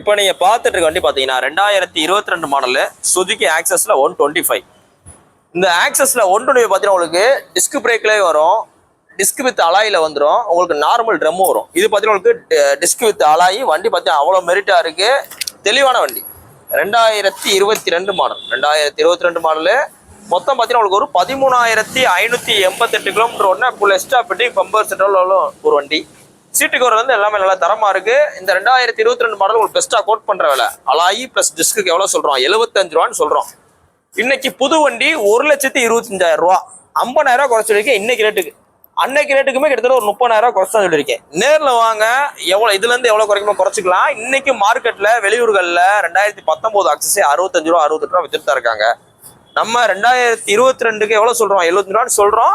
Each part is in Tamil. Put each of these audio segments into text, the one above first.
இப்போ நீங்க பார்த்துட்டு இருக்க வண்டி பாத்தீங்கன்னா 2022 மாடலு சுசுகி ஆக்சஸ்ல 125. இந்த ஆக்சஸ்ல 125 பார்த்தீங்கன்னா உங்களுக்கு டிஸ்க் பிரேக்லேயே வரும், டிஸ்க் வித் அலாயில வந்துடும், உங்களுக்கு நார்மல் ட்ரம்மும் வரும். இது பார்த்தீங்கன்னா உங்களுக்கு டிஸ்க் வித் அலாயி வண்டி பார்த்தீங்கன்னா அவ்வளோ மெரிட்டா இருக்கு, தெளிவான வண்டி. 2022 மாடல். 2022 மாடலு மொத்தம் பார்த்தீங்கன்னா உங்களுக்கு ஒரு 13,588 கிலோமீட்டர் ஓடினா ஃபுல் எக்ஸ்ட்ரா பெட்டிங் பம்பர் செட்டோட ஒரு வண்டி. சீட்டு கவர் வந்து எல்லாமே நல்லா தரமா இருக்கு. இந்த 2022 மாடல் உங்களுக்கு பெஸ்டா கோட் பண்ற விலை அலாயி பிளஸ் டிஸ்க்கு எவ்வளவு சொல்றோம்? 75 ரூபான்னு சொல்றோம். இன்னைக்கு புது வண்டி 1,25,000 ரூபா, 50,000 ரூபா குறைச்சிருக்கேன் இன்னைக்கு ரேட்டுக்கு. அன்னைக்கு ரேட்டுக்குமே கிட்டத்தட்ட ஒரு 30,000 ரூபா குறைச்சு தான் சொல்லியிருக்கேன். நேர்ல வாங்க, எவ்வளவு இதுல இருந்து எவ்வளவு குறைக்கணும் குறைச்சிக்கலாம். இன்னைக்கு மார்க்கெட்ல வெளியூர்கள்ல 2019 ஆக்சஸே 65 ரூபா 68 ரூபா வித்துட்டு தான் இருக்காங்க. நம்ம 2022க்கு எவ்வளவு சொல்றோம்? 75 ரூபான்னு சொல்றோம்.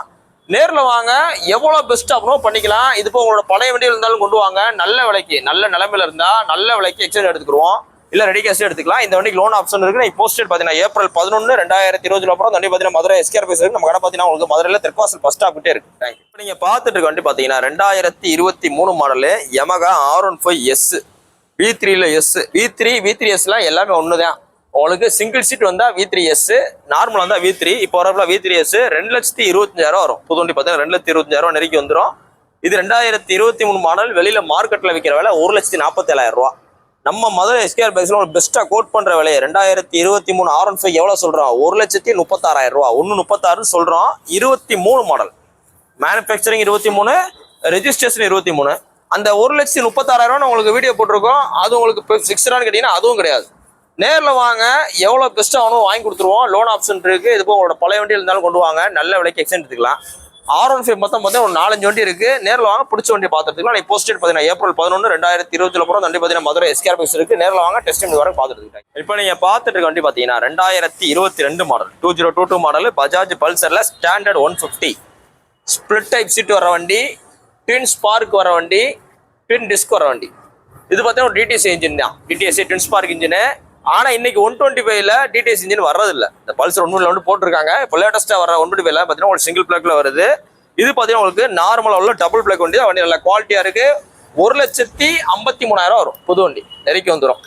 நேர்ல வாங்க, எவ்வளவு பெஸ்ட் ஆகணும் பண்ணிக்கலாம். இது இப்போ உங்களோட பழைய வண்டியில் இருந்தாலும் கொண்டு வாங்க, நல்ல விலைக்கு நல்ல நிலைமையில இருந்தா நல்ல விலைக்கு எக்ஸ்சேஞ்ச் எடுத்துக்கிடுவோம், இல்ல ரெடி கேஷ் எடுத்துக்கலாம். இந்த வண்டிக்கு லோன் ஆப்ஷன் இருக்கு. நான் போஸ்டட் பாத்தீங்கன்னா ஏப்ரல் 11 2020 அப்புறம் வண்டி பாத்தீங்கன்னா மதுரை எஸ்கேர் பேஸ் இருக்கு. நம்ம கடை பாத்தீங்கன்னா உங்களுக்கு மதுரையில தெற்காசல் பஸ் ஸ்டாப் கிட்டே இருக்கு. தேங்க்யூ. இப்போ நீங்க பார்த்துட்டு இருக்க வண்டி பாத்தீங்கன்னா 2023 model Yamaha R15S V3ல S. V3S எல்லாமே ஒண்ணுதான். உங்களுக்கு சிங்கிள் சீட் வந்தா V3S, நார்மல் வந்தா V3. இப்போ வரப்பல V3S 2,25,000 வரும். புது வண்டி பார்த்தீங்கன்னா 2,25,000 நெருக்கி வந்துடும். இது 2023 மாடல். வெளியில மார்க்கெட்ல விற்கிற விலை 1,47,000 ரூபா. நம்ம மதுரை எஸ்கேஆர் பைக்ஸ்ல ஒரு பெஸ்டா கோட் பண்ற விலையை 2023 R15 எவ்வளவு சொல்றோம்? 1,36,000 ரூபா. 1,36 சொல்றோம். 23 மாடல், மேனுபேக்சரிங் 23, ரெஜிஸ்ட்ரேஷன் 23. அந்த 1,36,000 உங்களுக்கு வீடியோ போட்டிருக்கோம். அது உங்களுக்கு ஃபிக்ஸ்டான்னு கேட்டீங்கன்னா அதுவும் கிடையாது. நேரில் வாங்க, எவ்வளோ பெஸ்ட்டாக ஆகணும் வாங்கி கொடுத்துருவோம். லோன் ஆப்ஷன் இருக்குது. இது உங்களோட பழைய வண்டி இருந்தாலும் கொண்டு வாங்க, நல்ல விலைக்கு எக்ஸ்சேஞ்ச் எடுத்துக்கலாம். R15 மொத்தம் பார்த்தீங்கன்னா ஒரு 4-5 வண்டி இருக்குது. நேரில் வாங்க, பிடிச்ச வண்டி பார்த்துட்டுக்கலாம். நான் போஸ்டட் பார்த்தீங்கன்னா ஏப்ரல் 11 2020 அப்புறம் வண்டி பார்த்தீங்கன்னா மதுரை எஸ்கேஆர் பைக்ஸ் இருக்குது. நேரில் வாங்க, டெஸ்ட் பண்ணி வர பார்த்துட்டு. இப்போ நீங்கள் பார்த்துட்டு இருக்க வண்டி பார்த்தீங்கன்னா 2022 மாடல் 2022 மாடல் பஜாஜ் பல்சரில் ஸ்டாண்டர்ட் 150 ஸ்பிளிட் டைப் சீட் வர வண்டி, ட்வின் ஸ்பார்க் வர வண்டி, ட்வின் டிஸ்க் வர வண்டி. இது பார்த்தீங்கன்னா ஒரு டிடிஎஸ் இன்ஜின் தான். DTS twin spark engine. ஆனா இன்னைக்கு 125ல டிடிஎஸ் இன்ஜின் வர்றதில்ல. இந்த பல்சர் 1 போட்டிருக்காங்க. இப்போ லேட்டஸ்டா வர 125ல பார்த்தீங்கன்னா ஒரு சிங்கிள் பிளக்ல வருது. இது பார்த்தீங்கன்னா உங்களுக்கு நார்மலா உள்ள டபுள் பிளக் வண்டி. வண்டி நல்ல குவாலிட்டியா இருக்கு. 1,53,000 வரும். புது வண்டி நெருக்கி வந்துடும்.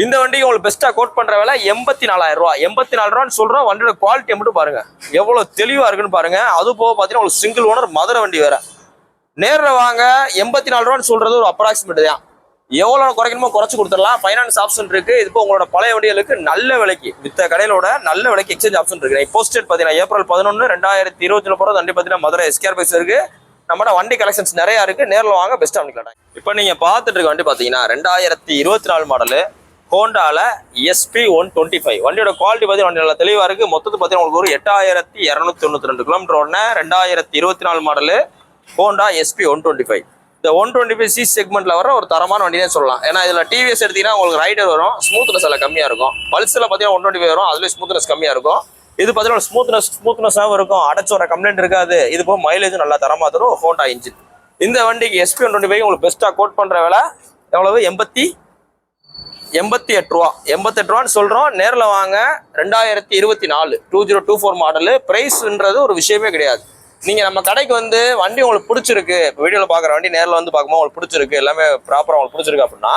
இந்த வண்டிக்கு உங்களுக்கு பெஸ்டா கோட் பண்ற விலை 84,000 ரூபா. 84 ரூபான்னு சொல்றோம். வண்டியோட குவாலிட்டியை மட்டும் பாருங்க, எவ்வளவு தெளிவா இருக்குன்னு பாருங்க. அது போக பார்த்தீங்கன்னா உங்களுக்கு சிங்கிள் ஓனர் மதுரை வண்டி வேற. நேரில் வாங்க, 84 ரூபான்னு சொல்றது ஒரு அப்ராக்சிமேட் தான். எவ்வளவு குறைக்கணுமோ குறைச்சு கொடுத்துடலாம். ஃபைனான்ஸ் ஆப்ஷன் இருக்கு. இது உங்களோட பழைய வண்டிகளுக்கு நல்ல விலைக்கு வித்த கடையிலோட நல்ல விலைக்கு எக்ஸ்சேஞ்ச் ஆப்ஷன் இருக்கு. போஸ்டட் பாத்தீங்கன்னா ஏப்ரல் 11 2020 போறது வண்டி பாத்தீங்கன்னா மதுரை எஸ்கேஆர் பைக்ஸ் இருக்கு. நம்மட வண்டி கலெக்ஷன்ஸ் நிறைய இருக்கு. நேரில் வாங்க, பெஸ்டா பண்ணிக்கலாம். இப்போ நீங்க பார்த்துட்டு இருக்க வண்டி பாத்தீங்கன்னா 2024 மாடலு ஹோண்டால SP 125. வண்டியோட குவாலிட்டி பார்த்தீங்கன்னா வண்டி நல்லா தெளிவா இருக்கு. மொத்தத்து பார்த்தீங்கன்னா உங்களுக்கு ஒரு 8,292 கிலோமீட்டர் ஓடுன 2024 மாடலு ஹோண்டா SP 125. இந்த 125C செக்மெண்ட்ல வர ஒரு தரமான வண்டினே சொல்லலாம். ஏன்னா இதுல டிவிஎஸ் எடுத்தீங்கன்னா உங்களுக்கு ரைடர் வரும், ஸ்மூத்னஸ் எல்லாம் கம்மியா இருக்கும். பல்ஸ்ல பாத்தீங்கன்னா 125 வரும், அதுல ஸ்மூத்னஸ் கம்மியா இருக்கும். இது பாத்தீங்கன்னா ஸ்மூத்னஸாகவும் இருக்கும், அடைச்சு வர கம்ப்ளைண்ட் இருக்காது. இது போக மைலேஜ் நல்லா தரமா தரும் ஹோண்டா இன்ஜின். இந்த வண்டிக்கு SP 125 உங்களுக்கு பெஸ்டா கோட் பண்ற விலை எவ்வளவு? 88 ரூபா. 88 ரூபான்னு சொல்றோம். நேரில் வாங்க. 2024 2024 மாடலு. பிரைஸ்ன்றது ஒரு விஷயமே கிடையாது. நீங்க நம்ம கடைக்கு வந்து வண்டி உங்களுக்கு பிடிச்சிருக்கு, வீடியோல பாக்குற வண்டி நேரில் வந்து பார்க்கும்போது உங்களுக்கு பிடிச்சிருக்கு, எல்லாமே ப்ராப்பரா உங்களுக்கு பிடிச்சிருக்கு அப்படின்னா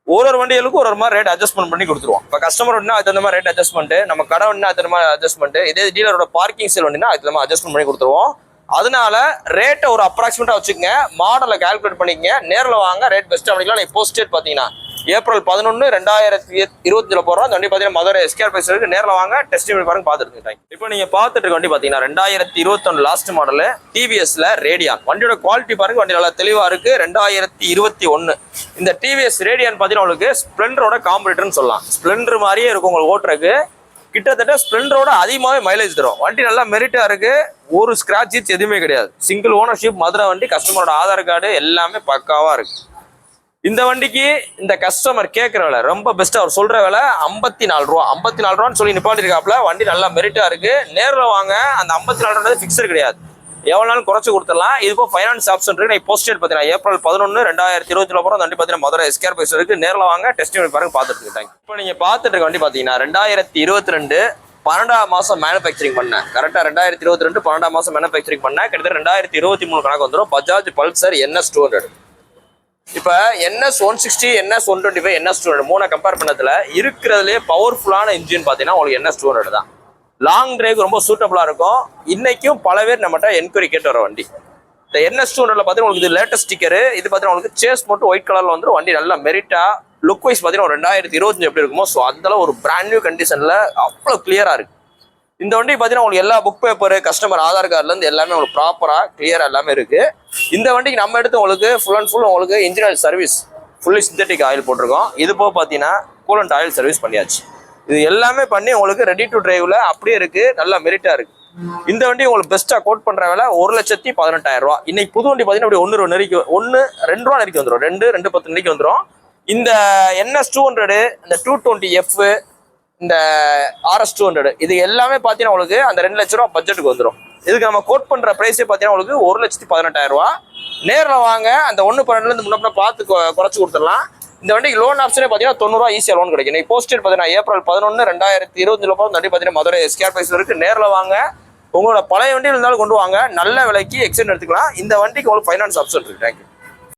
ஒரு வண்டிகளுக்கும் ஒரு மாதிரி ரேட் அட்ஜஸ்ட்மெண்ட் பண்ணி கொடுத்துருவோம். இப்போ கஸ்டமர் வண்டினா அது தகுந்த மாதிரி ரேட் அட்ஜஸ்ட்மெண்ட், நம்ம கடை வண்டினா அது மாதிரி அட்ஜஸ்ட்மெண்ட், இதே டீலரோட பார்க்கிங் சேல் வண்டினா அது மாதிரி அட்ஜஸ்ட்மெண்ட் பண்ணி கொடுத்துருவோம். அதனால ரேட்டை ஒரு அப்ராக்சிமேட்டா வச்சுக்கோங்க, மாடலை கால்குலேட் பண்ணிக்கங்க. நேரில் வாங்க, ரேட் பெஸ்ட்டாக பண்ணிக்கலாம். நான் போஸ்டேட் பார்த்தீங்கன்னா ஏப்ரல் 11 2020 போறோம். அந்த வண்டி பார்த்தீங்கன்னா மதுரை எஸ்கேஆர் பைக்ஸ் இருக்கு. நேரில் வாங்க, டெஸ்ட் பண்ணி பாருங்க, பார்த்துட்டு. இப்போ நீங்க பார்த்துட்டு இருக்க வண்டி பார்த்தீங்கன்னா 2021 லாஸ்ட் மாடலு டிவிஎஸ்ல ரேடியான். வண்டியோட குவாலிட்டி பாருங்க, வண்டி நல்லா தெளிவா இருக்கு. 2021 இந்த டிவிஎஸ் ரேடியான் பார்த்தீங்கன்னா உங்களுக்கு ஸ்ப்ளெண்டரோட காம்படிட்டர்னு சொல்லலாம். ஸ்ப்ளெண்டர் மாதிரியே இருக்கும் உங்களுக்கு ஓட்டுறதுக்கு. கிட்டத்தட்ட ஸ்ப்ளெண்டரோட அதிகமாகவே மைலேஜ் தரும். வண்டி நல்லா மெரிட்டா இருக்கு. ஒரு ஸ்கிராட்ச் எதுவுமே கிடையாது. சிங்கிள் ஓனர்ஷிப் மதுரை வண்டி. கஸ்டமரோட ஆதார் கார்டு எல்லாமே பக்காவா இருக்கு. இந்த வண்டிக்கு இந்த கஸ்டமர் கேட்குற விலை ரொம்ப பெஸ்ட்டாக அவர் சொல்கிற விலை 54 ரூபா. 54 ரூபான்னு சொல்லி நிப்பாட்டிருக்காப்புல. வண்டி நல்லா மெரிட்டாக இருக்குது. நேரில் வாங்க. அந்த 54 ரூபான்றது ஃபிக்ஸர் கிடையாது, எவ்வளோ நாளும் குறைச்சி கொடுத்துடலாம். இது இப்போ ஃபைனான்ஸ் ஆப்ஷன் இருக்குது. நான் போஸ்டேட் பார்த்தீங்கன்னா ஏப்ரல் 11 2020 போகிற வண்டி பார்த்தீங்கன்னா மதுரை எஸ்கேஆர் பைக்ஸ் இருக்குது. நேரில் வாங்க, டெஸ்ட் பண்ணி பாருங்க, பார்த்துட்டு. தேங்க்யூ. இப்போ நீங்கள் பார்த்துட்டு இருக்க வண்டி பார்த்தீங்கன்னா 2022 12ஆம் மாதம் மேனுஃபேக்சரிங் பண்ணேன். கரெக்டாக 2022 12ஆம் மாதம் மேனுஃபேக்சரிங் பண்ணேன். கிட்டத்தட்ட 2023 கணக்கு வந்துடும். பஜாஜ் பல்சர் NS 200 இப்போ NS 160, NS 125, NS 200 மூணை கம்பேர் பண்ணதுல இருக்கிறதுலே பவர்ஃபுல்லான இன்ஜின் பார்த்தீங்கன்னா உங்களுக்கு NS 200 தான். லாங் டிரைவ் ரொம்ப சூட்டபுளா இருக்கும். இன்னைக்கும் பல பேர் நம்மகிட்ட என்கொயரி கேட்டு வர வண்டி. இந்த NS 200 பார்த்தீங்கன்னா உங்களுக்கு இது லேட்டஸ்ட் ஸ்டிக்கரு. இது பார்த்தீங்கன்னா உங்களுக்கு சேஸ் மட்டும் ஒயிட் கலர்ல வந்து வண்டி நல்லா மெரிட்டா லுக் வைஸ் பார்த்தீங்கன்னா 2025 எப்படி இருக்குமோ ஸோ அதெல்லாம் ஒரு பிராண்ட் நியூ கண்டிஷன்ல அவ்வளோ கிளியரா இருக்கு. இந்த வண்டி பார்த்தீங்கன்னா உங்களுக்கு எல்லா புக் பேப்பர் கஸ்டமர் ஆதார் கார்டுல இருந்து எல்லாமே உங்களுக்கு ப்ராப்பரா கிளியரா எல்லாமே இருக்கு. இந்த வண்டிக்கு நம்ம எடுத்து உங்களுக்கு ஃபுல் அண்ட் ஃபுல் உங்களுக்கு engine oil service fully synthetic oil போட்டிருக்கோம். இது போக பார்த்தீங்கன்னா கூலண்ட் ஆயில் சர்வீஸ் பண்ணியாச்சு. இது எல்லாமே பண்ணி உங்களுக்கு ரெடி டு டிரைவ்ல அப்படியே இருக்கு, நல்லா மெரிட்டா இருக்கு. இந்த வண்டி உங்களுக்கு பெஸ்டா கோட் பண்ற விலை 1,18,000 ரூபா. இன்னைக்கு புது வண்டி பார்த்தீங்கன்னா அப்படி 1 2 ரூபா நெருக்கி வந்துடும், 2 10 நெருக்கி வந்துடும். இந்த NS 200, இந்த 220F, இந்த RS 200 இது எல்லாமே பார்த்தீங்கன்னா உங்களுக்கு அந்த 2 லட்ச ரூபா பட்ஜெட்டுக்கு வந்துடும். இதுக்கு நம்ம கோட் பண்ற பிரைஸே பார்த்தீங்கன்னா உங்களுக்கு 1,18,000 ரூபா. நேரில் வாங்க, அந்த 1/12 முன்ன பார்த்து குறைச்சு கொடுத்துடலாம். இந்த வண்டிக்கு லோன் ஆப்ஷனே பார்த்தீங்கன்னா 90 ரூபா ஈஸியாக லோன் கிடைக்கும். இன்னைக்கு போஸ்டேட் பார்த்தீங்கன்னா April 11, 2025 வண்டி பார்த்தீங்கன்னா மதுரை SKR பிரைஸ்ல இருக்கு. நேரில் வாங்க, உங்களோட பழைய வண்டியில் இருந்தாலும் கொண்டு வாங்க, நல்ல விலைக்கு எக்ஸ்டெண்ட் எடுத்துக்கலாம். இந்த வண்டிக்கு உங்களுக்கு ஃபைனான்ஸ் ஆப்ஷன் இருக்கு. தேங்க்யூ.